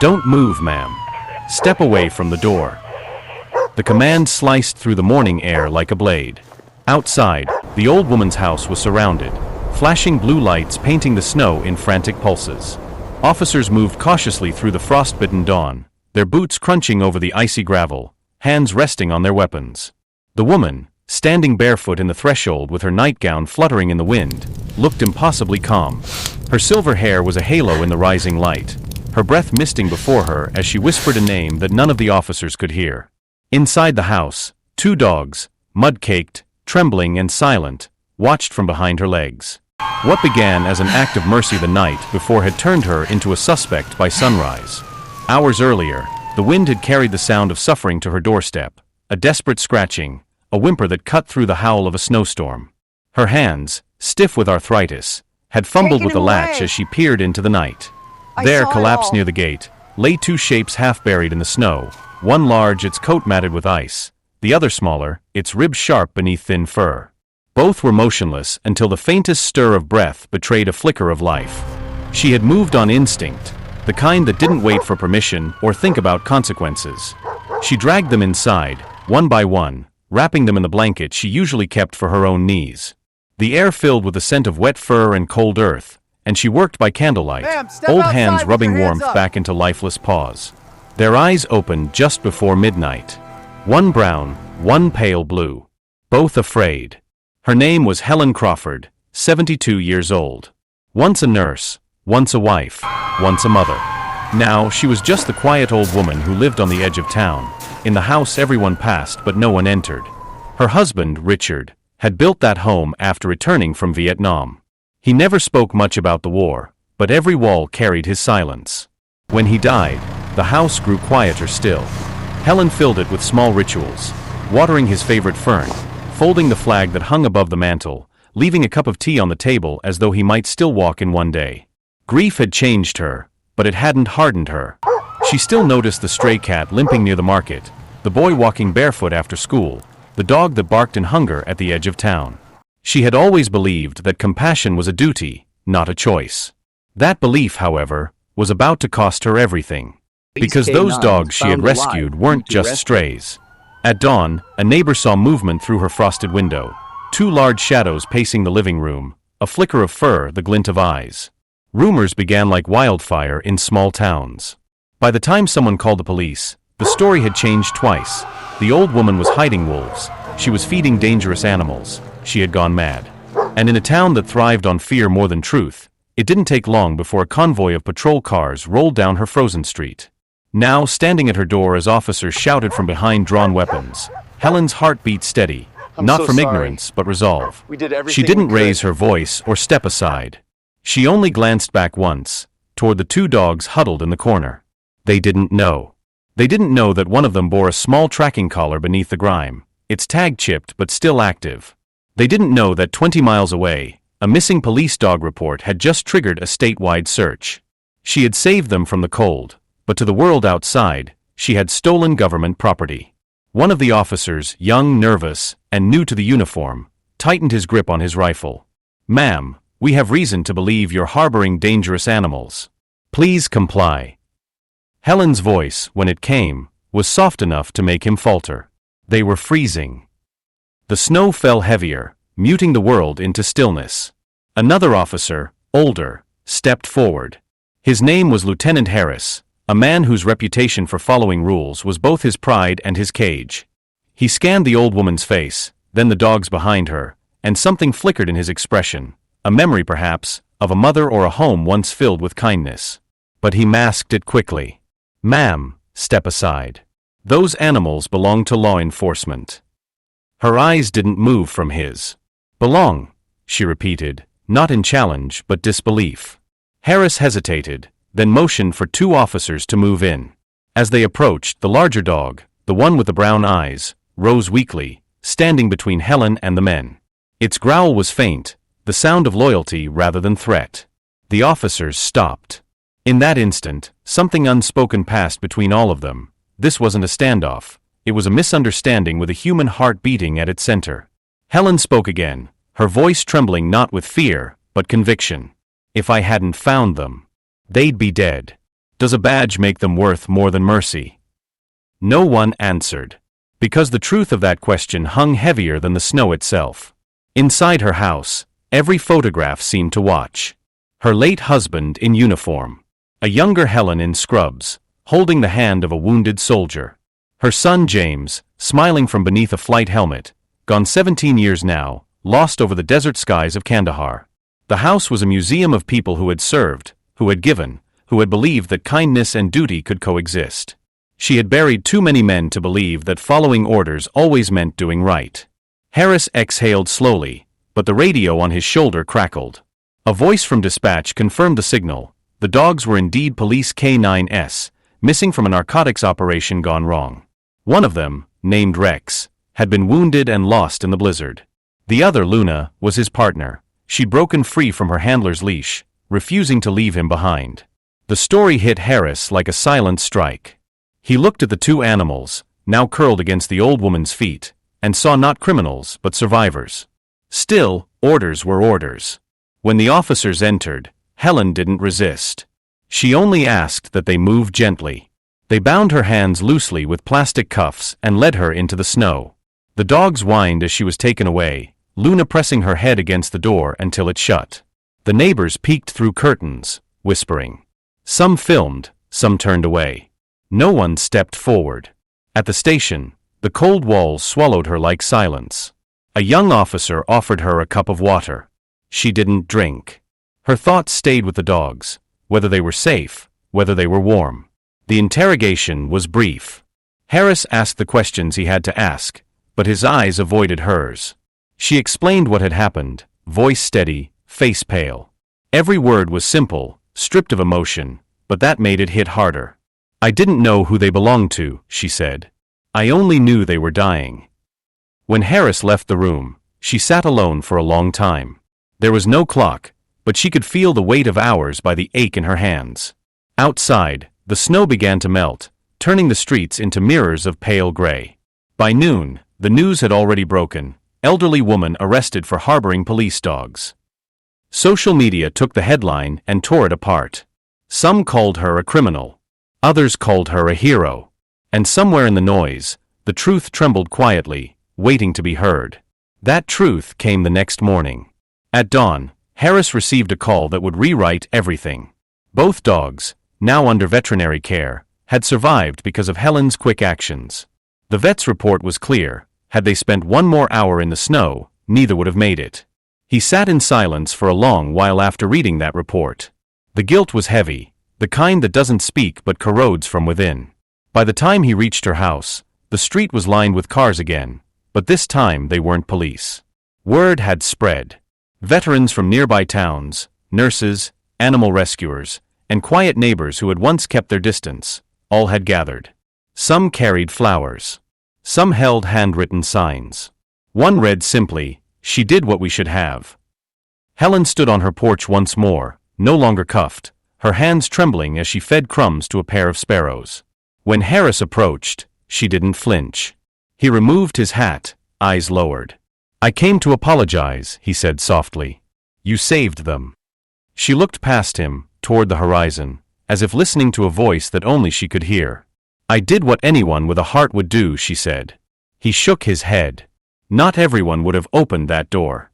"Don't move, ma'am. Step away from the door." The command sliced through the morning air like a blade. Outside, the old woman's house was surrounded, flashing blue lights painting the snow in frantic pulses. Officers moved cautiously through the frost-bitten dawn, their boots crunching over the icy gravel, hands resting on their weapons. The woman, standing barefoot in the threshold with her nightgown fluttering in the wind, looked impossibly calm. Her silver hair was a halo in the rising light, her breath misting before her as she whispered a name that none of the officers could hear. Inside the house, two dogs, mud-caked, trembling and silent, watched from behind her legs. What began as an act of mercy the night before had turned her into a suspect by sunrise. Hours earlier, the wind had carried the sound of suffering to her doorstep, a desperate scratching, a whimper that cut through the howl of a snowstorm. Her hands, stiff with arthritis, had fumbled with the latch as she peered into the night. There, collapsed near the gate, lay two shapes half buried in the snow, one large, its coat matted with ice, the other smaller, its ribs sharp beneath thin fur. Both were motionless until the faintest stir of breath betrayed a flicker of life. She had moved on instinct, the kind that didn't wait for permission or think about consequences. She dragged them inside, one by one, wrapping them in the blanket she usually kept for her own knees. The air filled with the scent of wet fur and cold earth, and she worked by candlelight, old hands rubbing warmth back into lifeless paws. Their eyes opened just before midnight. One brown, one pale blue. Both afraid. Her name was Helen Crawford, 72 years old. Once a nurse, once a wife, once a mother. Now she was just the quiet old woman who lived on the edge of town, in the house everyone passed but no one entered. Her husband, Richard, had built that home after returning from Vietnam. He never spoke much about the war, but every wall carried his silence. When he died, the house grew quieter still. Helen filled it with small rituals, watering his favorite fern, folding the flag that hung above the mantel, leaving a cup of tea on the table as though he might still walk in one day. Grief had changed her, but it hadn't hardened her. She still noticed the stray cat limping near the market, the boy walking barefoot after school, the dog that barked in hunger at the edge of town. She had always believed that compassion was a duty, not a choice. That belief, however, was about to cost her everything. Because those dogs she had rescued weren't just strays. At dawn, a neighbor saw movement through her frosted window. Two large shadows pacing the living room, a flicker of fur, the glint of eyes. Rumors began like wildfire in small towns. By the time someone called the police, the story had changed twice. The old woman was hiding wolves. She was feeding dangerous animals. She had gone mad. And in a town that thrived on fear more than truth, it didn't take long before a convoy of patrol cars rolled down her frozen street. Now, standing at her door as officers shouted from behind drawn weapons, Helen's heart beat steady, not from ignorance but resolve. She didn't raise her voice or step aside. She only glanced back once, toward the two dogs huddled in the corner. They didn't know. They didn't know that one of them bore a small tracking collar beneath the grime, its tag chipped but still active. They didn't know that 20 miles away, a missing police dog report had just triggered a statewide search. She had saved them from the cold, but to the world outside, she had stolen government property. One of the officers, young, nervous, and new to the uniform, tightened his grip on his rifle. "Ma'am, we have reason to believe you're harboring dangerous animals. Please comply." Helen's voice, when it came, was soft enough to make him falter. They were freezing. The snow fell heavier, muting the world into stillness. Another officer, older, stepped forward. His name was Lieutenant Harris, a man whose reputation for following rules was both his pride and his cage. He scanned the old woman's face, then the dogs behind her, and something flickered in his expression, a memory perhaps, of a mother or a home once filled with kindness. But he masked it quickly. "Ma'am, step aside. Those animals belong to law enforcement." Her eyes didn't move from his. "Belong," she repeated, not in challenge but disbelief. Harris hesitated, then motioned for two officers to move in. As they approached, the larger dog, the one with the brown eyes, rose weakly, standing between Helen and the men. Its growl was faint, the sound of loyalty rather than threat. The officers stopped. In that instant, something unspoken passed between all of them. This wasn't a standoff. It was a misunderstanding with a human heart beating at its center. Helen spoke again, her voice trembling not with fear, but conviction. "If I hadn't found them, they'd be dead." Does a badge make them worth more than mercy? No one answered, because the truth of that question hung heavier than the snow itself. Inside her house, every photograph seemed to watch. Her late husband in uniform. A younger Helen in scrubs, holding the hand of a wounded soldier. Her son James, smiling from beneath a flight helmet, gone 17 years now, lost over the desert skies of Kandahar. The house was a museum of people who had served, who had given, who had believed that kindness and duty could coexist. She had buried too many men to believe that following orders always meant doing right. Harris exhaled slowly, but the radio on his shoulder crackled. A voice from dispatch confirmed the signal. The dogs were indeed Police K9S, missing from a narcotics operation gone wrong. One of them, named Rex, had been wounded and lost in the blizzard. The other, Luna, was his partner. She'd broken free from her handler's leash, refusing to leave him behind. The story hit Harris like a silent strike. He looked at the two animals, now curled against the old woman's feet, and saw not criminals but survivors. Still, orders were orders. When the officers entered, Helen didn't resist. She only asked that they move gently. They bound her hands loosely with plastic cuffs and led her into the snow. The dogs whined as she was taken away, Luna pressing her head against the door until it shut. The neighbors peeked through curtains, whispering. Some filmed, some turned away. No one stepped forward. At the station, the cold walls swallowed her like silence. A young officer offered her a cup of water. She didn't drink. Her thoughts stayed with the dogs, whether they were safe, whether they were warm. The interrogation was brief. Harris asked the questions he had to ask, but his eyes avoided hers. She explained what had happened, voice steady, face pale. Every word was simple, stripped of emotion, but that made it hit harder. I didn't know who they belonged to, she said. I only knew they were dying. When Harris left the room, she sat alone for a long time. There was no clock, but she could feel the weight of hours by the ache in her hands. Outside, the snow began to melt, turning the streets into mirrors of pale gray. By noon, the news had already broken. Elderly woman arrested for harboring police dogs. Social media took the headline and tore it apart. Some called her a criminal. Others called her a hero. And somewhere in the noise, the truth trembled quietly, waiting to be heard. That truth came the next morning. At dawn, Harris received a call that would rewrite everything. Both dogs, now under veterinary care, had survived because of Helen's quick actions. The vet's report was clear. Had they spent one more hour in the snow, neither would have made it. He sat in silence for a long while after reading that report. The guilt was heavy, the kind that doesn't speak but corrodes from within. By the time he reached her house, the street was lined with cars again, but this time they weren't police. Word had spread. Veterans from nearby towns, nurses, animal rescuers, and quiet neighbors who had once kept their distance, all had gathered. Some carried flowers. Some held handwritten signs. One read simply, "She did what we should have." Helen stood on her porch once more, no longer cuffed, her hands trembling as she fed crumbs to a pair of sparrows. When Harris approached, she didn't flinch. He removed his hat, eyes lowered. "I came to apologize," he said softly. "You saved them." She looked past him, toward the horizon, as if listening to a voice that only she could hear. "I did what anyone with a heart would do," she said. He shook his head. Not everyone would have opened that door.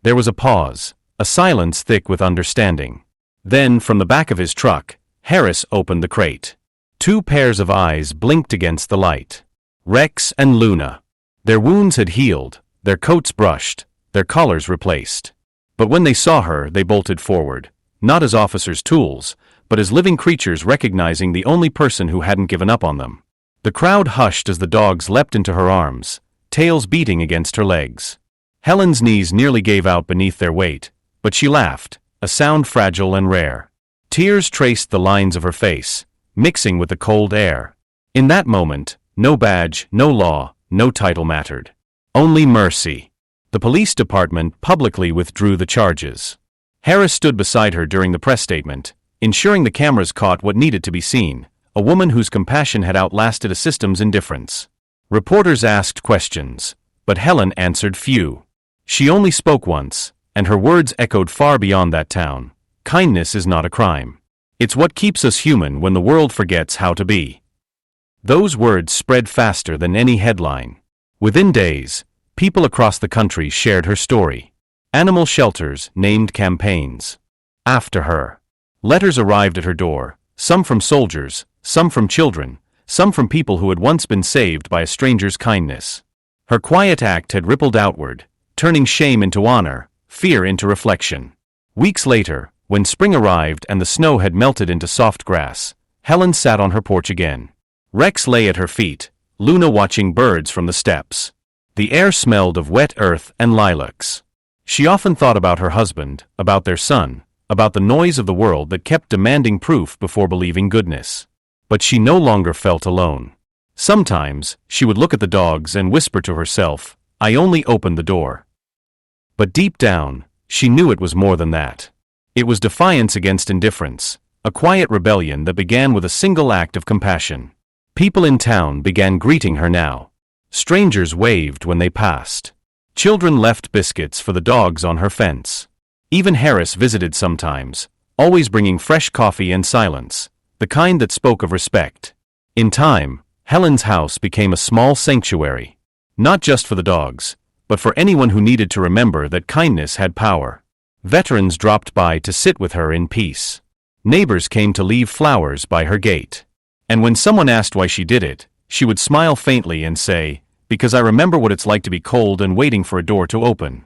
There was a pause, a silence thick with understanding. Then, from the back of his truck, Harris opened the crate. Two pairs of eyes blinked against the light. Rex and Luna. Their wounds had healed, their coats brushed, their collars replaced. But when they saw her, they bolted forward, not as officers' tools, but as living creatures recognizing the only person who hadn't given up on them. The crowd hushed as the dogs leapt into her arms, tails beating against her legs. Helen's knees nearly gave out beneath their weight, but she laughed, a sound fragile and rare. Tears traced the lines of her face, mixing with the cold air. In that moment, no badge, no law, no title mattered. Only mercy. The police department publicly withdrew the charges. Harris stood beside her during the press statement, ensuring the cameras caught what needed to be seen, a woman whose compassion had outlasted a system's indifference. Reporters asked questions, but Helen answered few. She only spoke once, and her words echoed far beyond that town. Kindness is not a crime. It's what keeps us human when the world forgets how to be. Those words spread faster than any headline. Within days, people across the country shared her story. Animal shelters named campaigns after her. Letters arrived at her door, some from soldiers, some from children, some from people who had once been saved by a stranger's kindness. Her quiet act had rippled outward, turning shame into honor, fear into reflection. Weeks later, when spring arrived and the snow had melted into soft grass, Helen sat on her porch again. Rex lay at her feet, Luna watching birds from the steps. The air smelled of wet earth and lilacs. She often thought about her husband, about their son, about the noise of the world that kept demanding proof before believing goodness. But she no longer felt alone. Sometimes, she would look at the dogs and whisper to herself, "I only opened the door." But deep down, she knew it was more than that. It was defiance against indifference, a quiet rebellion that began with a single act of compassion. People in town began greeting her now. Strangers waved when they passed. Children left biscuits for the dogs on her fence. Even Harris visited sometimes, always bringing fresh coffee and silence, the kind that spoke of respect. In time, Helen's house became a small sanctuary, not just for the dogs, but for anyone who needed to remember that kindness had power. Veterans dropped by to sit with her in peace. Neighbors came to leave flowers by her gate. And when someone asked why she did it, she would smile faintly and say, "Because I remember what it's like to be cold and waiting for a door to open."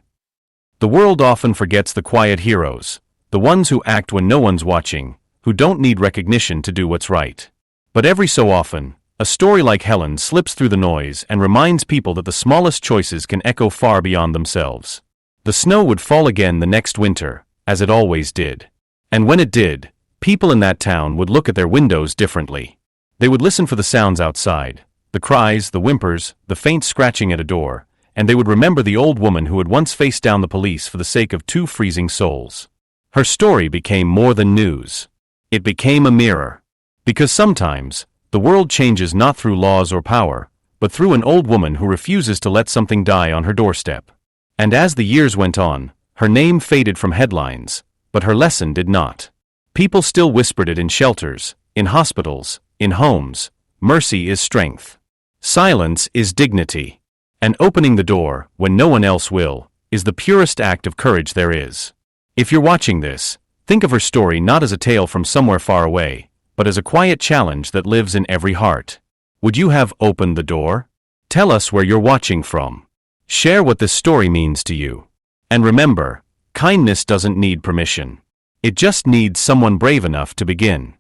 The world often forgets the quiet heroes, the ones who act when no one's watching, who don't need recognition to do what's right. But every so often, a story like Helen slips through the noise and reminds people that the smallest choices can echo far beyond themselves. The snow would fall again the next winter, as it always did. And when it did, people in that town would look at their windows differently. They would listen for the sounds outside, the cries, the whimpers, the faint scratching at a door, and they would remember the old woman who had once faced down the police for the sake of two freezing souls. Her story became more than news. It became a mirror. Because sometimes, the world changes not through laws or power, but through an old woman who refuses to let something die on her doorstep. And as the years went on, her name faded from headlines, but her lesson did not. People still whispered it in shelters, in hospitals, in homes. Mercy is strength. Silence is dignity. And opening the door, when no one else will, is the purest act of courage there is. If you're watching this, think of her story not as a tale from somewhere far away, but as a quiet challenge that lives in every heart. Would you have opened the door? Tell us where you're watching from. Share what this story means to you. And remember, kindness doesn't need permission. It just needs someone brave enough to begin.